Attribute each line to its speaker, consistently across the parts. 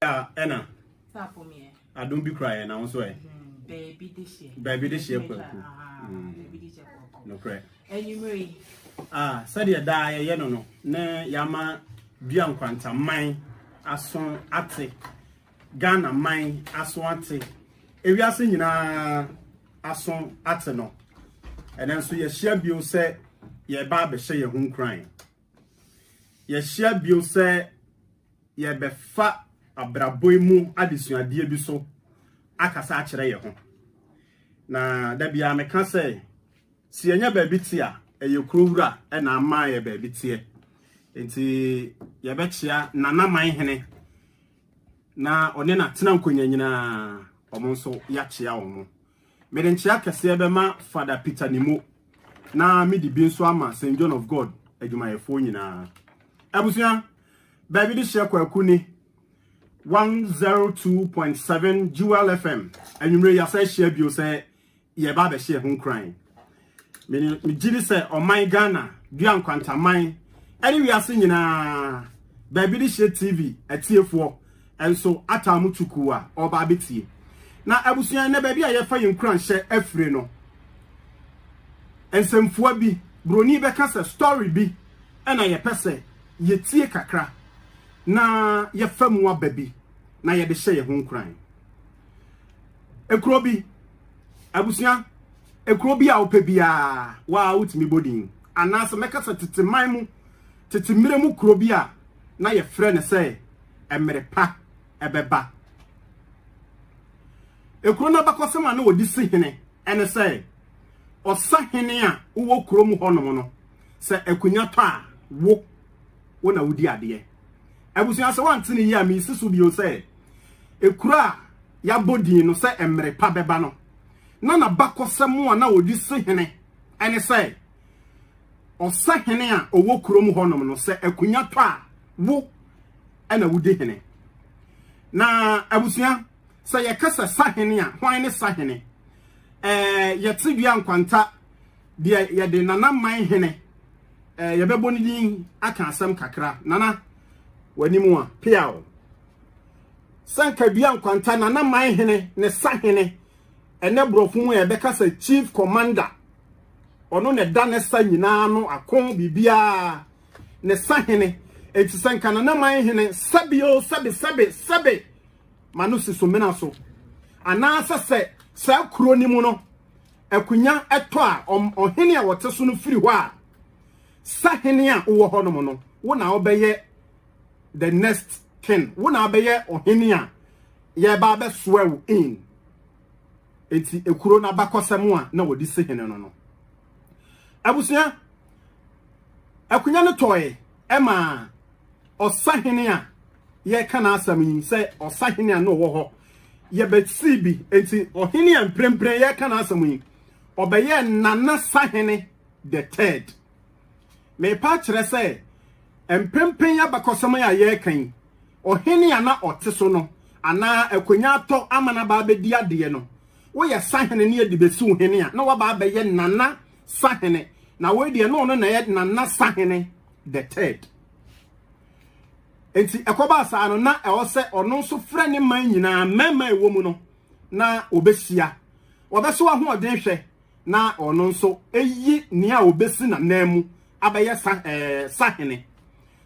Speaker 1: Yeah, Anna.
Speaker 2: Sapomie.
Speaker 1: I don't be crying now, so
Speaker 2: Baby this year.
Speaker 1: Baby this year. No cry. And you may said you die, no. Ne yama bian quanta mine ason ate Ghana mine aswante. If you are saying ason ate no. And then so you share bill say ye baby say your home crying. Ye share bill say ye be fat abraboy mu adisuade bi so akasa akere ye ho na da bia me ka say si enya ba bi ti a eye krowura e na ama ye ba bi tie enti ye be chia nana man hene na one na tena nkonya nyina omo so ya chia omo me den chia kese be ma Father Peter Nimo na me di bi nso ama St John of God adwumayefo nyina abusua ba bi di share kwaku ni 102.7 Jewel FM and you may say share bio say ye ba be share home crying me gidi say o my Ghana duan kwanta man anyway ase nyina baby di share TV atiefo enso atamu tukuwa oba betie na abusuan na baby aye fa yin kran share afre no ensemfo bi broni be kasa story bi na ye pese ye tie kakra na ye famu ababi na ye de hye ye ho kran ekro bi abusia ekro bi a opebia wa utimi bodin anase mekasa tete man mu tete mire mu kro bi a na ye frɛ ne sɛ emere pa ebeba ekro na bakosema na odi sihene ene sɛ osahene a wo kro mu honom no sɛ akunya to a wo na wodi ade abusuan se wantene yi a mi sisu bio se ekura ya bodin no se emre pa beba no na bakosem a na odi sehene ene se osahene a owo kurom honom no se akunya to a wo na wodi hene na abusuan se ye kasa sahene a hwan ne sahene ye tidua nkwanta de ye de nana man hene ye bebo ni din aka asem kakra nana wanimu a piao sanka bia nkwanta na man hene ne sahene ene brofo mu e be kasa chief commander ono ne da ne sa nyina no akon bibia ne sahene enti sanka na man hene sabio sabe manusi so mena so ana se sa kuro ni mu no akunya eto a ohene a wote so no firi ho a sahene a wo ho no mu no wo na obeye the next king wona abeye ohene a ye ba be swew in enti ekuro na bakosem a na wodi sehene no abusia akunya ne toye ema osahene a ye kana asam yin se osahene a no wo ho ye betsi bi enti ohene a mprempren ye kana asam yin obeye nana sahene the third me pa kire se empempen ya bakosama ya ye kan ohene ana oteso no ana akonya to amana ba bedi ade no wo ye sahene ne edi besi ohene a na wa ba ye nana sahene na we de no na ye nana sahene the third enti ekoba sa no na e wo se ono so frɛ ne man nyina mema ewo mu no na obehia obeso wa ho oden hwɛ na ono so eyi ne a obesi na namu abaye sahene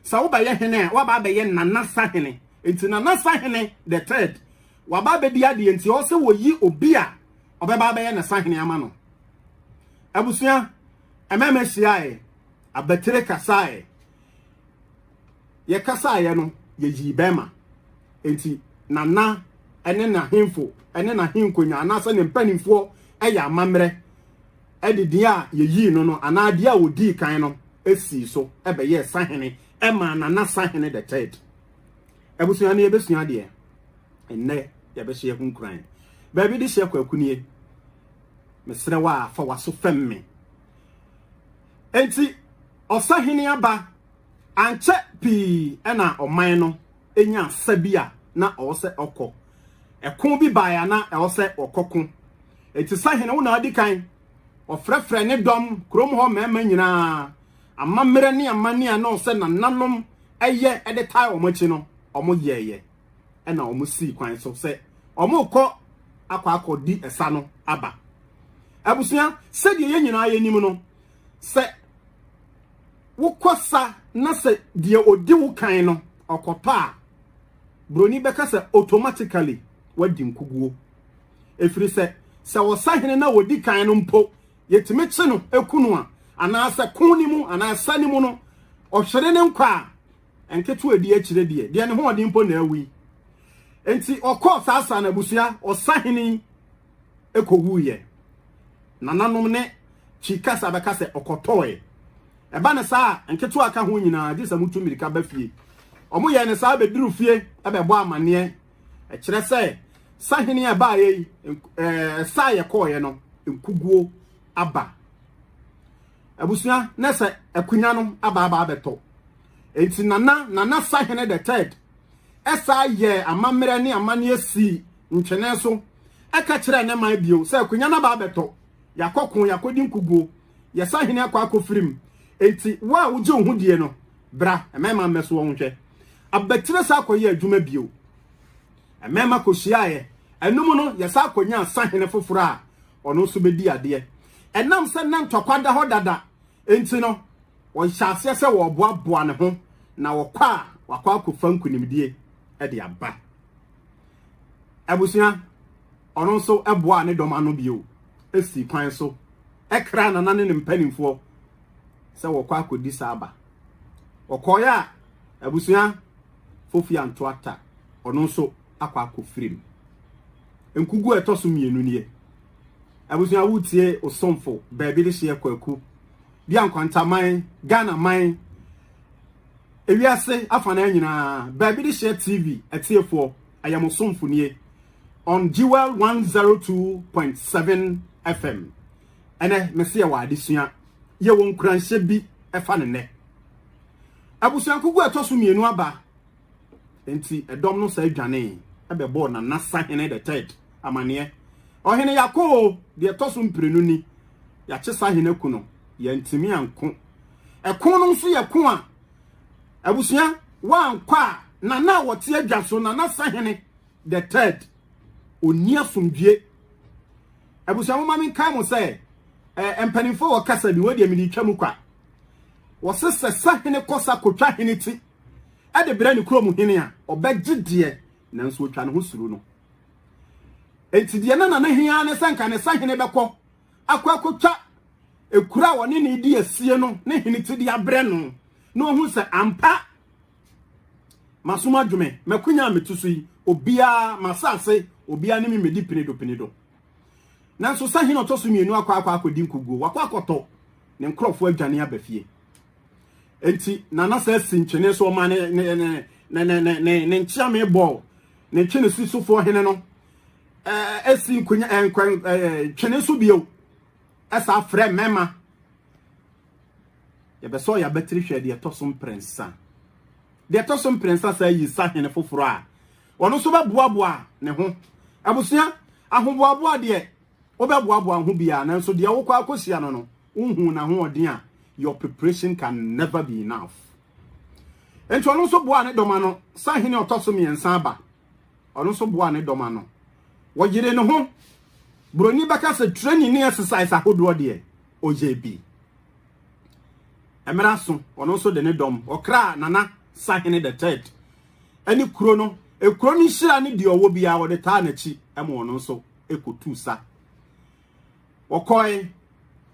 Speaker 1: sa wo ba ye hene wa ba ye nana sahene enti nana sahene the third wa ba be dia de enti o se wo yi obi a obeba ba ye na sahene ama no abusua emema hia abatere kasae ye kasae no ye yi bema enti nana ene na himfo ene na hinkonya anasa ne mpanimfo eya amamre edidi a ye yi no no anade a odi kan no esi so ebe ye sahene ema nana sahene the third abusua ne ebesua de enne ye be hye hunkran ba bi de hye kwakunie mesre wa fa waso femme enti osahene aba anche pi ena oman no enya sabia na ose okọ ekon bi baya na ose okọkọ enti sahene wo na adi kan ofrefre ne dom krom ho mema nyina amamere ne amani a no se nananom eye ede tai omachi no omo yeye na omo si kwan so se omo kọ akọ di esa no aba abusua se de ye nyina ye nim no se wokosa na se de odi wo kan no okopa broni beka se automatically wadi nkuguo efiri se wo sahene na wodi kan no mpo yetime che no ekunu a ana se kuni mu ana sani mu no ohwere ne nkwa enketu edi akire de ne ho odi mpo na awi enti okọ sasa na abusua osahene ekoguye nananom ne chikasa beka se okotoe eba ne saa enketu aka ho nyina di se mutu mirika ba fie omo ye ne saa beduru fie ebebo amane e kire se sahene aba ye saa ye koye no enkuguo aba abusua na se akunya no aba abeto enti nana sahene the third esa ye amamere ne amane asi ntwene so aka kire ne man bio se akunya na aba abeto yakokon yakodi nkuguo ye sahene akwakofirim enti wa wuje ohudie no bra emema meso wo nhwe abatire sa akoye adwuma bio emema kohia ye enum no ye sa akonya sahene foforo a ono so bedi ade enam se na ntokwada ho dada enti no wo hyase se wo boaboa ne ho na wakwa akofa nkunimdie e de aba abusua ono so eboa ne doma no bio esi kwan so ekra na nane ne mpanimfo se wakwa akodi saba okoya abusua fofi antoata ono so akwa akofirim enkugu etoso mienu nie abusua wutie osomfo baabi de hye kwaku bia nkwantaman Ghana man ewiase afana nyina baabi de hye TV etiefo ayamosomfo nie on Jewel 102.7 FM ene mese wa adesua ye won kuranhye bi efa ne abusua nkugu etoso mienu aba enti edom no sa adwane ebebo na nasahene the third amane ohene yakọ de etoso mprenu ni ya kyesa hene ku no ya ntimi anko ekon no nso yeko a abusua wa ankwa na wote adwaso na nasahene the third oni asomdue abusua mo mami kan mo se empanifo wo kasa bi wodi amidi twam kwa wo sese sahene kosa kotwa hene ti ade bra ni krom hene a obegide na nso otwa ne ho suru no enti de na hia ne sanka ne sahene bekọ akwa ekura woni ne di asie no ne hene ti de abre no no hu se ampa masuma dwume makunya metuso yi obia masase obia ne medi pinedo nanso sahene otoso mienu akwa akodi nkuguo wakwa akoto ne nkrofo adwane abafie enti nana sa sinchene so ma ne nchiame ball ne twene susufo hene no esi nkunya twene so bio esa frɛ mema ye beso ya betri hwe de tosom prinsa de tosom prinsa sa yi sahene foforo a ono so baboaboa ne ho abusua ahoboaboa de obeboaboa ho bia nanso de wokwa akosia no unhu na ho odin a your preparation can never be enough. Enti ono so boa ne doma no sahene otosom yensa aba ono so boa ne doma no wo yire ne ho broni baka se training ni exercise ahodo de OJB emeraso ono so de ne dom okra nana sahene the third ani kuro no ekuro ni hira ne de owo bia wo de ta na chi ema ono so ekotu sa okoi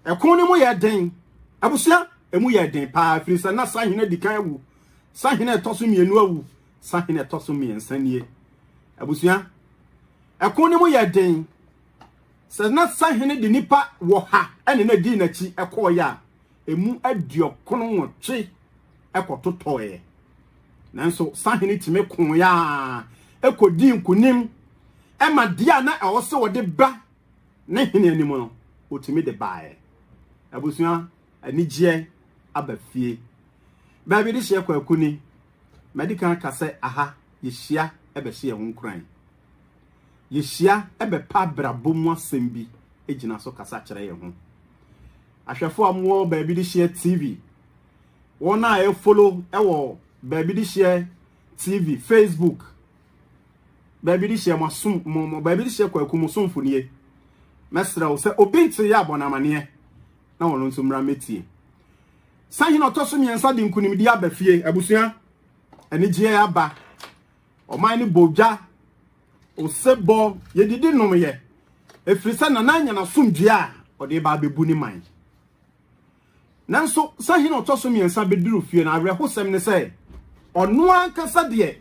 Speaker 1: ekon ni mo ye den abusua emu ye den pa frisa na sahene dikan awu sahene etoso mienu awu sahene etoso miensa nie abusua ekon ni mo ye den se na sahene de nipa wo ha ene na di na chi ekoya emu adiokono wotwe ekototoe nanso sahene time kon ya ekodi nkunim ema dia na ewose wode ba na hene anim no otimi de bae abusua anigye abafie baabi de hye kwakuni medical kase aha yehia ebehye ho nkran yehia ebepa brabomu asembi ejina so kasa kire ye ho ahwefo amwo baabi de hye TV wona e follow ewo baabi de hye TV Facebook baabi di hye masum mo baabi di hye kwaku musumfo nie mesra wo se obinti ya abonamane na wono nso mra metie sahin otoso miensa de nkunimdi abafie abusua ani gye ya ba oman ni bogya osebo yedidi nom ye efrisa na nanya na sumdua ode ba bebu ni man nanso sahin otoso miensa beduru fie na awe hosem ne se ono ankasa de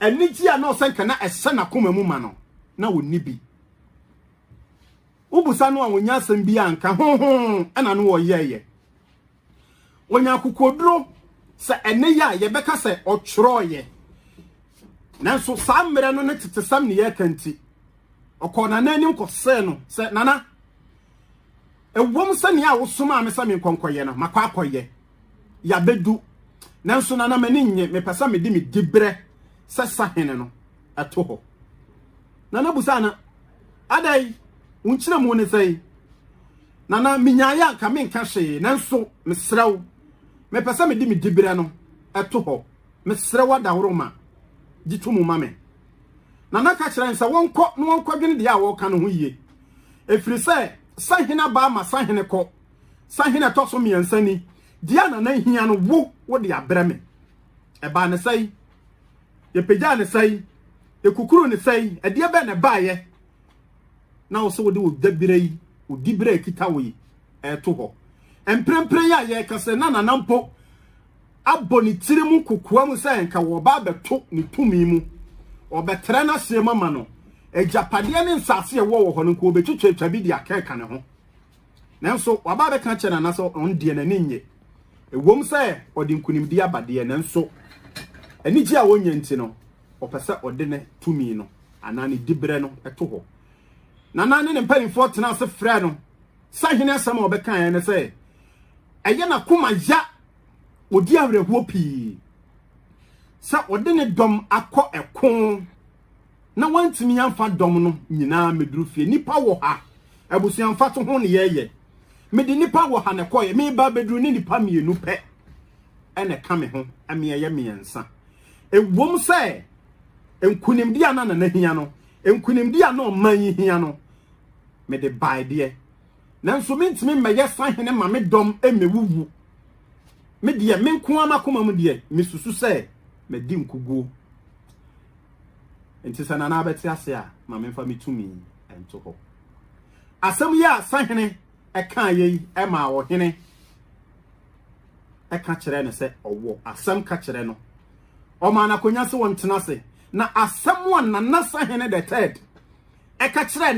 Speaker 1: anigi a na osenka na ese na koma mu ma no na wonni bi ubusa no a wonya asem bi anka honhon ana no woyeye wonya kokoduro se ene ya ye beka se otworoye nanso samre no ne tetesam ne ye kanti okona nanim kose no se nana ewom se ne a wosoma amesa me konkoye no makwa akoye ya bedu nanso nana mani nye me pesa me di me dibre se sahene no eto ho nana busa na adai unchira mu ne sei nana minyaya ka me nka hwe nanso mesrew me pesa me di me dibre no eto ho mesrew adahoroma gitumu mame nana ka kire nsa wonko no wonko dwene de a wo ka no ho yie efiri se sahene ba ma sahene ko sahene toso miensa ni dia na hia no wo de abrɛ me eba ne sei ye pegya ne sei ye kukuru ne sei ɛde be ne baaye na wo so wo de wo dabire yi wo dibire kita wo yi ɛto ho emprempre ya ye kase na nampo aboni tiri mu kokoa mu se nka wo ba beto ne tumi mu obetre na hye mama no ejapade ne nsase ye wo ho no ko obetwetwa bi di akeka ne ho nanso waba be ka kyena na so on die na ninye ewom se odi nkunimdi abade nanso anigi a wonya nti no opese ode ne tumi no anane dibre no eto ho nanane ne mpanifo tena se frɛ no sahene asɛm a obeka ya ne se eye na koma ya odi awrehuo pii sa ode ne dom akɔ ɛko na wantimi amfa dom no nyina meduru fie nipa wo ha abusuamfa to ho ne yeye mede nipa wo ha ne koye me ba beduru ne nipa mienu pɛ ene ka me ho ameyeye miensa ewom se enkunimdi ana na hia no enkunimdi ana oman hia no mede baide nanso mentimi meye sahene ma me dom emewuwu me de me nko amakoma mu de mesusu se me di nkuguo enti sana na abeti ase a ma me mfa metumi ento ho asem ya sahene eka ye e ma wo hene eka kire ne se owo asem ka kire no o ma na konya se wontena se na asem won na sahene the third eka kire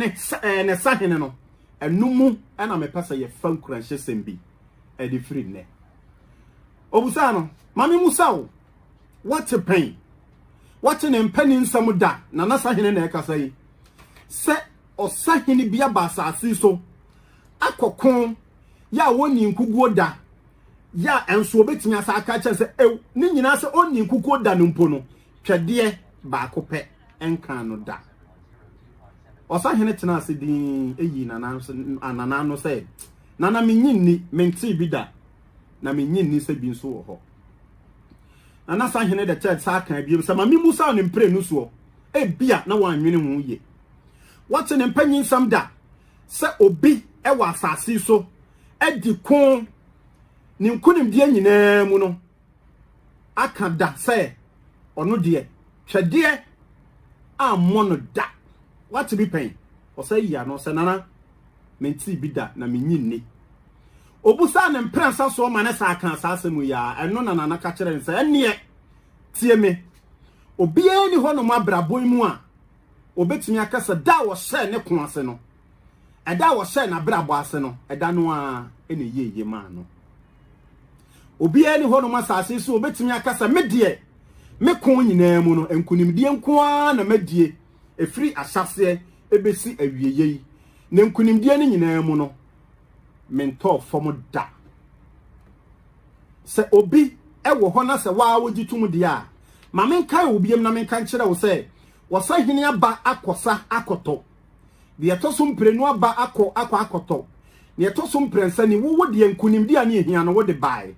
Speaker 1: ne sahene no enumu e na me pesa ye fankura hye sembi e di free ne obusa no mami musawo what a pain what an impending samuda na sahene na ekasa yi se osahene bia ba asase so akokon ya woni nkuguo da ya enso obetimi asa aka che se ni nyina se oni nkuguo da no mpo no twede ba akopɛ enkan no da osahene tena ase din eyi anana no se nana menyinni menti bi da na menyinni se bi nso wo ho nana sahene de church sa kan bi se ma mi musa ne mpre no so bia na wanwene hu ye what ne mpanyin sam da se obi e wa asase so edi kon ne nkunim de nyina mu no aka da se ono de twede a mono da what be pain o se ya no se nana menti bi da na menyinni obusa ne mpransa so ma ne sa kan asase mu ya eno na nana ka kire nsa ene tie me obi ani ho no mabrabo mu a obetumi akasa da wo hye ne ko ase no eda wo hye na brabo ase no eda no a ene yeye ma no obi ani ho no masase so obetumi akasa medie me ko nyina mu no enkunimdie nko a na medie efiri asase ebesi awieye ne nkunimdie ne nyina mu no mento fomo da se obi ewo ho na se wa wogitum de a ma menkai obiem na menka nkire wo se wo sahene aba akosa akoto de etoso mprenu aba akoto ne etoso mprensa ni wo de nkunimdi a ne ehia no wo de bai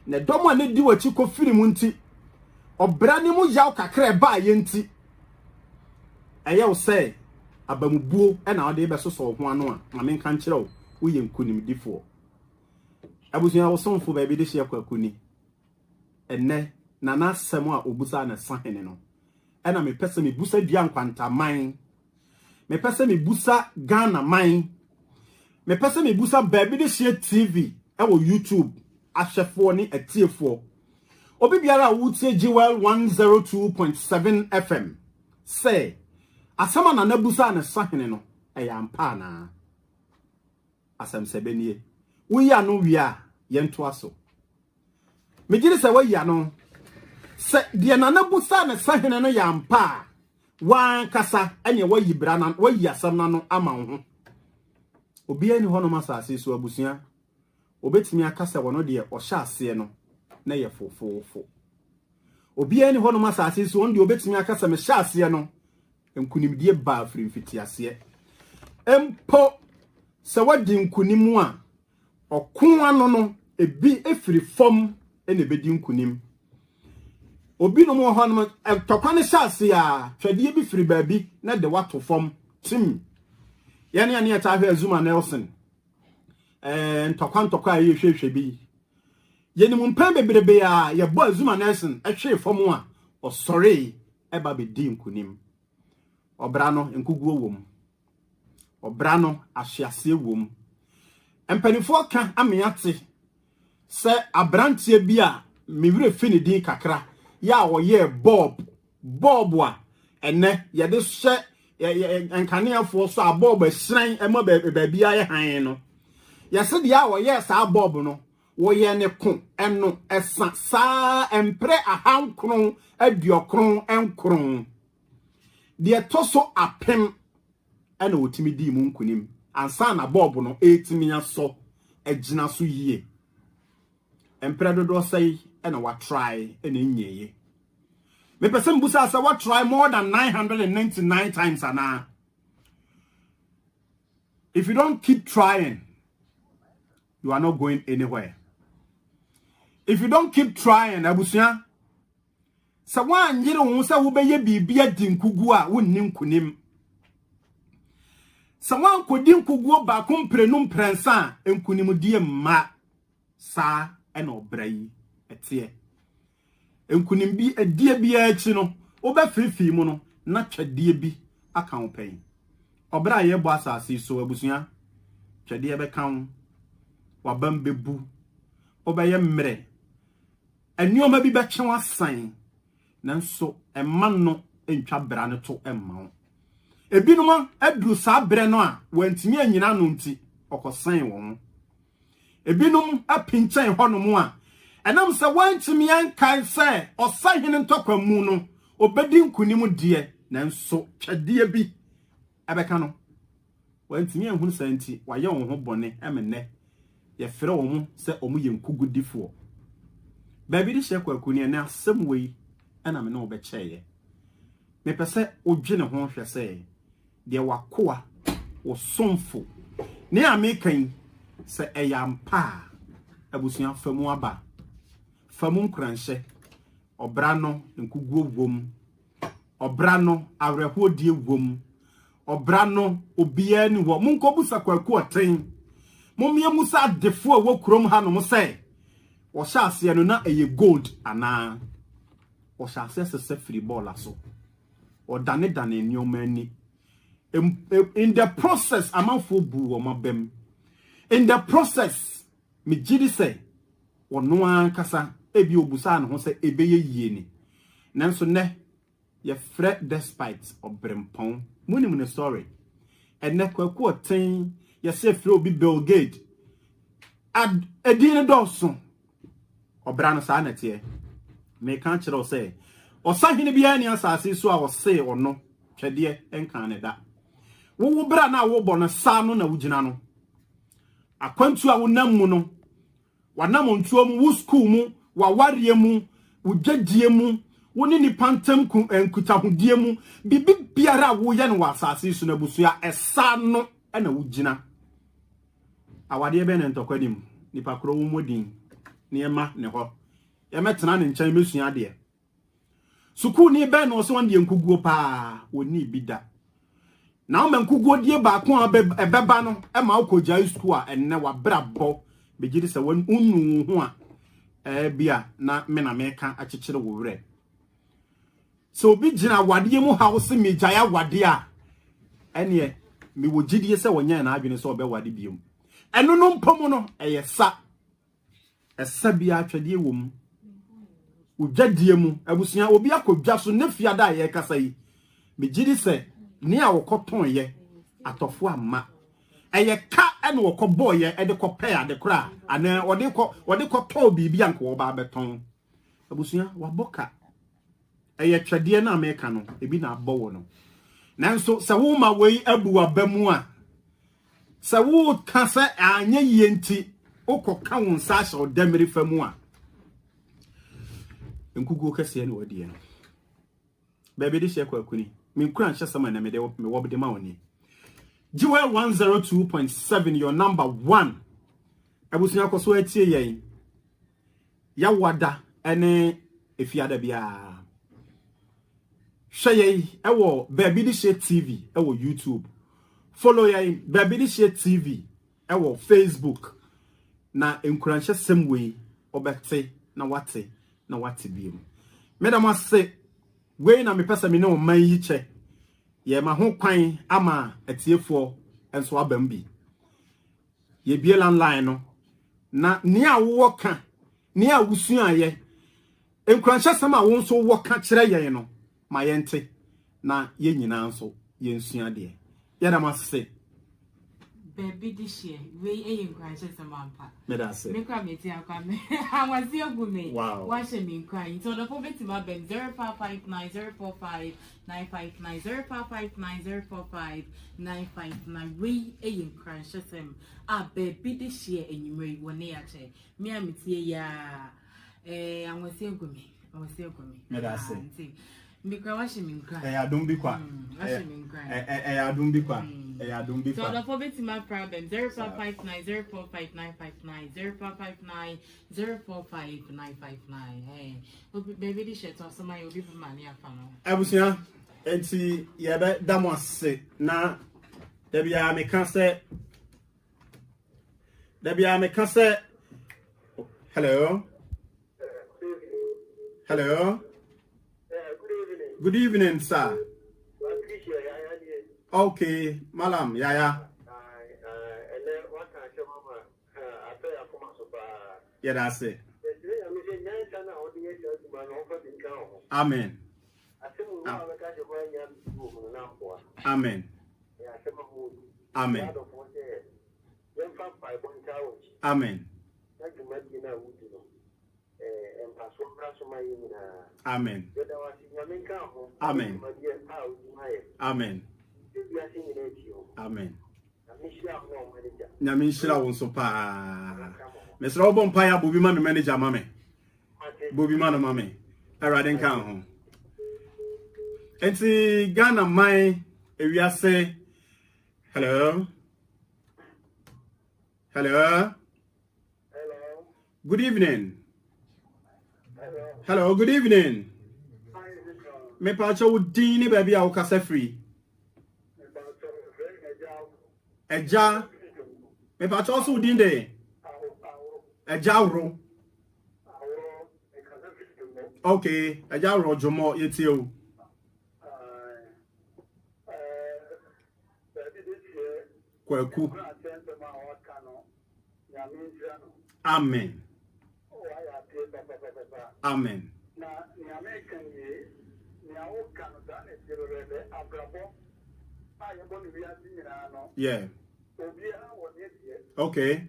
Speaker 1: ne domo ne di wachi ko firi mu nti obra ne mu yaw kakra ba ye nti ɛyɛ wo sɛ abamubuo ɛna ɔde bɛso so ho ano a ma menka nkyerɛ wo wo yɛ nkunimdifo abusua wo sonfo baabi de hye akuni enne na na asɛm a obusa na sahene no ɛna mepɛsɛ mebusa dua nkwantaman mepɛsɛ mebusa Ghana man mepɛsɛ mebusa baabi de hye TV ɛwɔ YouTube ahwɛfoɔ ne atiefoɔ obi biara wutie Jewel 102.7 FM say asama na nabusa na sahene no ɛyɛ ampa na asam sebenie wo ya no wia yento aso megire se wo ya no se de na nabusa na sahene no ya ampa wan kasa enye wo yibra na wo yi asam na no ama ho obi ani hono masase so abusua obetimi akasa wono de o hya ase no na ye fofofo obi ani hono masase so onde obetimi akasa me hya ase no nkunimdie ba afri mfiti ase empo se wadi nkunimu a okun ano no ebi efiri fom ene bedi nkunim obi no mo ho no tokwane hya ase a twade bi firi baabi na de wato fom tim yani ani atahwe Zuma Nelson ntokwa a yehwehwe bi yeni mumpan bebrebe a ye bo Zuma Nelson ehwe fom a osore eba bedi nkunim obra no nkuguo wom obra no ahyease wom empanifo ka ameate se abrantie bi a mewure fini din kakra ya woye bob a ene ye de hye enkaneafo so abob ahran ema baabi aye han no ye se de a woye sa bob no woye ne ko eno esa sa empre ahankron aduokron enkron de toso apem ana otimi di mu nkunim ansa na bob no etimi aso agina so yie empre dodo sei ana wa try ana nyeye me person busa asa wa try more than 999 times ana if you don't keep trying you are not going anywhere if you don't keep trying abusia sa wan yire wo sa wo beye bibia di nkugu a wonni nkunim sa wan kodi nkugu ba komprenum prensa nkunim die ma sa ena obrai etie nkunim bi adie bi achi no wo ba fifi mu no na twade bi aka wo pen obra ye bo asase so abusua twade be kan wabam bebu obaye mmre anioma bi be kyen wasan nanso emma no entwa bra ne to emma ebinuma aduru sa bre no a wantimi anyina no nti okosan won ebinum apinchen honom a enam se wantimi ankan se osahene ntokwa mu no obedi nkunim de nanso twade bi abeka no wantimi anhunu santi waye won ho bone emene ye fere won se omu ye nkugudifo baabi de hye kwakuni na asem wei ana me no obecheye me pese odwene ho hwe se de wakoa wo somfo ne amekan se eyampa abusuan famu aba famu nkranhye obra no nkuguo wom obra no awrehodie wom obra no obia ni wo munkobusa kwaku oten momie musa defo a wokurom ha no mo se wo hya ase no na eye gold ana wo hya ase se free ball aso o dane nyoma ni in the process amanfo bu wo mabem in the process me gidi say wono ankasa ebi obusa no ho se ebeye yie ni nanso ne ye fret despite obrempon munim ne story enne kwaku oten ye se fre obi Bill Gates ad edine doso obra no sa na tie me kan kire o se osahene bia ni asase so a o se ono twede enkan ne da wo bra na wo bo no sa no na wugina no akwantu a wonam mu no wanam ntuo mu wo school mu wa ware mu wo djadie mu woni ni pantem ku enkutahodie mu bibi biara wo ye no asase so na busua esa no na wugina awade be ne ntokwadim nipa kro wo modin ne ema ne ho ye metena ne nkyɛn mesua de suku ni be no so won de nkuguo pa woni bida Now men kugodie ba ko ebeba no e ma ukojai school a enne wa brabo begidi se won unu ho a bia na me na meka akekere wo wre so obi gina wade mu house me jaya wade a ene me wo gidie se wonya na adwene se obe wade biom eno no mpom no eyesa esa bia atwade wom ujadie mu abusua obi akodwa so ne fiada ye kasa yi me gidi se ni a wokoton ye atofo amma eye ka ene wokobo ye e de kope ade kra ana wode ko to bibi anko wo ba beton abusua waboka eye twade na America no ebi na abowo no nanso se wo ma wei abu abamu a se wo ka se anya yenti okoka won sa sha odamiri famu a nkugo kase ne wadi no bebe di shekwa kuni min kura nhyɛ sama na me wobde ma woni Jewel 102.7 your number 1 abusunya koso atie yen ya wada ene efiada bia hwɛ ewo baby di share TV ewo YouTube follow yen baby di share TV ewo Facebook na enkura nhyɛ sem we obete na wate biem medam ase we na me pesa me no man yi che ye ma ho kwan ama atiefo enso abam bi ye bie landline no na ni a wo ka ni a wusua ye enkranhye sama wo nso wo ka kire ye no ma ye nte na ye nyina nso ye nsua de ye da masese
Speaker 2: baby this year we enkranhye sama ampa
Speaker 1: me da se
Speaker 2: me kwa meti akwa me awasi ogume
Speaker 1: wow
Speaker 2: wa she me nkran so the phone betima ben 0559045959 0559045959 we enkranhye sam baby this year enyimre woni ya che me ameti ya awasi ogume
Speaker 1: me da se
Speaker 2: Mikra washi minkra.
Speaker 1: Adum bi kwa.
Speaker 2: Washi minkra.
Speaker 1: Adum bi kwa. Adum bi kwa.
Speaker 2: So the phone to my problem 0559045959 0559045959. Hey, baby this shit or somebody will be for money afano.
Speaker 1: Abusia enti ye be damose na da bia me kan se hello. Hello. Good evening, sir. Okay, Malam, yeah. Yeah, that's it. Amen. Amen. Amen. Amen. Amen. Amen. Amen. Amen. Nyamishira wonso pa. Mesra obo mpaya bobi ma me manager ma me. Bobi ma no ma me. Erade nka ho. Enti Ghana mai ewiase. Hello. Hello. Good evening. Hello, good evening. Me pacho udini baby a ukase free. Eja. Me pacho also udinde. Eja ro. Okay, eja ro jomo yetio. Kweku. Amen. Amen. Yeah. Okay.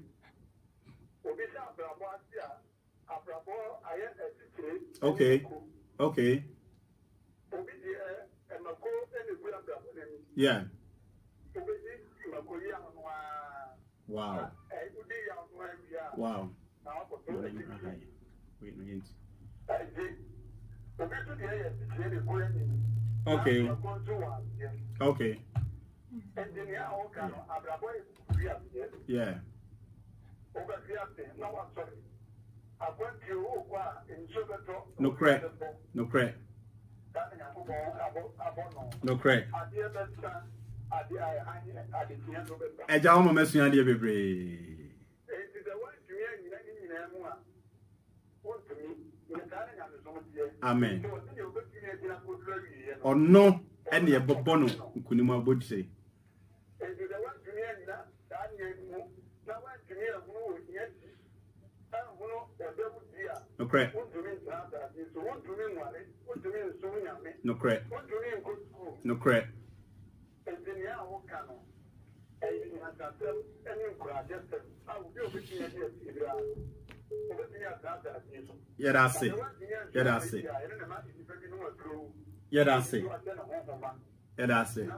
Speaker 1: Okay. Okay. Yeah. Wow. Wow. Okay. Okay. Yeah. No crack. No crack. No crack. Eja o mama sua de bebre. Amen. Ono ene ye bobo no nkunimu abodise. Okay. No correct. No correct. Yeah, that's it. Yeah, that's it. Yeah, that's it. Yeah, that's it.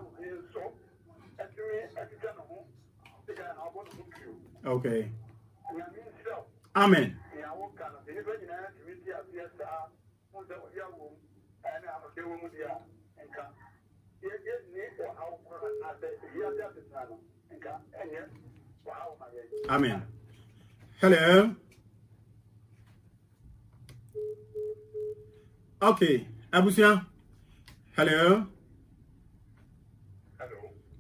Speaker 1: Okay. Amen. Amen. Hello. Okay. Abusia. Hello.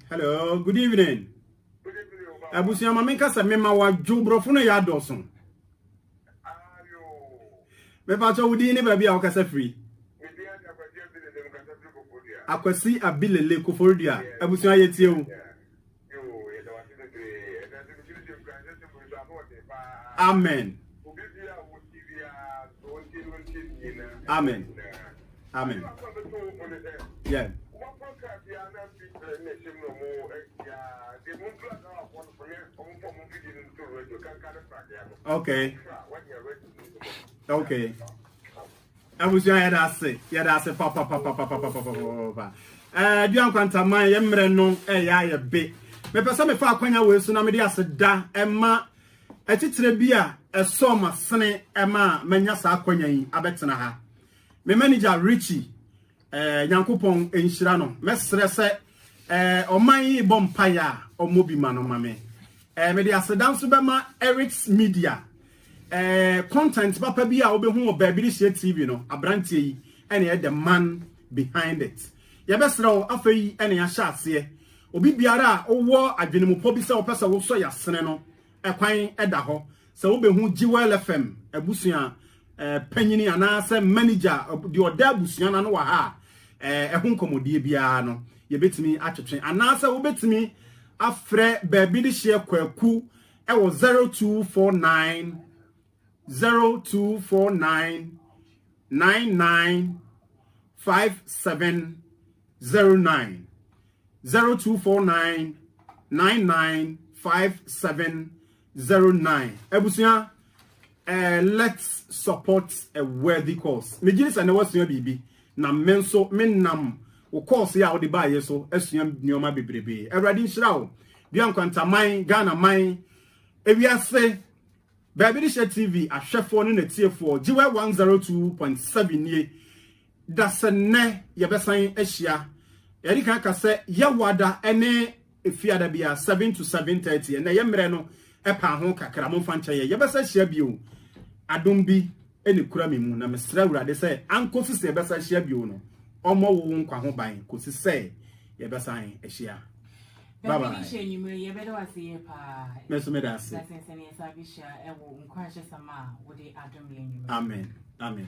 Speaker 1: Hello. Good evening. Abusia mamenka se mema wa dwobrofo no ya doson. Me pa cho wudi ni ba bia o kasa free. Akwasi abilele kofodia. Abusia yetie o. Amen. Amen. Amen. Yeah. Okay. Okay. I was your head. I say, papa. Dion kwanta man yemre no ya be. Me pesa me fa akwanya we so na me dia seda ema etitire bia eso ma sene ema manya sa akwanya yi abetena ha. Me manager Richie Nyankopon enhira no mesre se oman yi bompa ya omobi ma no mame. Me dia seda so be ma Eric's Media content papa bia obehu obabiri she TV no abrantie yi ene the man behind it. Yabesra afei ene ya hya ase obi biara owo adwenemu bi se opesa wo so ya sene no ekwan eda ho se wo behu Jewel FM abusua panyini ana se manager de oda abusua na no wa ha ehun komodie biara no yebetimi atwetwe ana se wo betimi afre baby de hye kwaku ewo 0249 995709 0249 995709 Ebusia let's support a worthy cause. Mejini sa ne wasua bibi na menso menam wo cause ya wo de ba yeso asua nioma bebrebe. Awrade nhira wo. Bian kwantaman Ghana man ewiase Baby Disha TV ahwefo no na tiefo Jiwe 102.7 nie dasene yebesan ahia yari kan ka se yawada ene efiada bia 7 to 7:30 na yemre no epa ho kakra mo fancha yebesa hia bio adom bi ene kura memu na mesra wurade se ankosi se yebesa hia bio no omo wo nkwa ho ban kosi se yebesan ahia. Bye bye. Amen. Amen.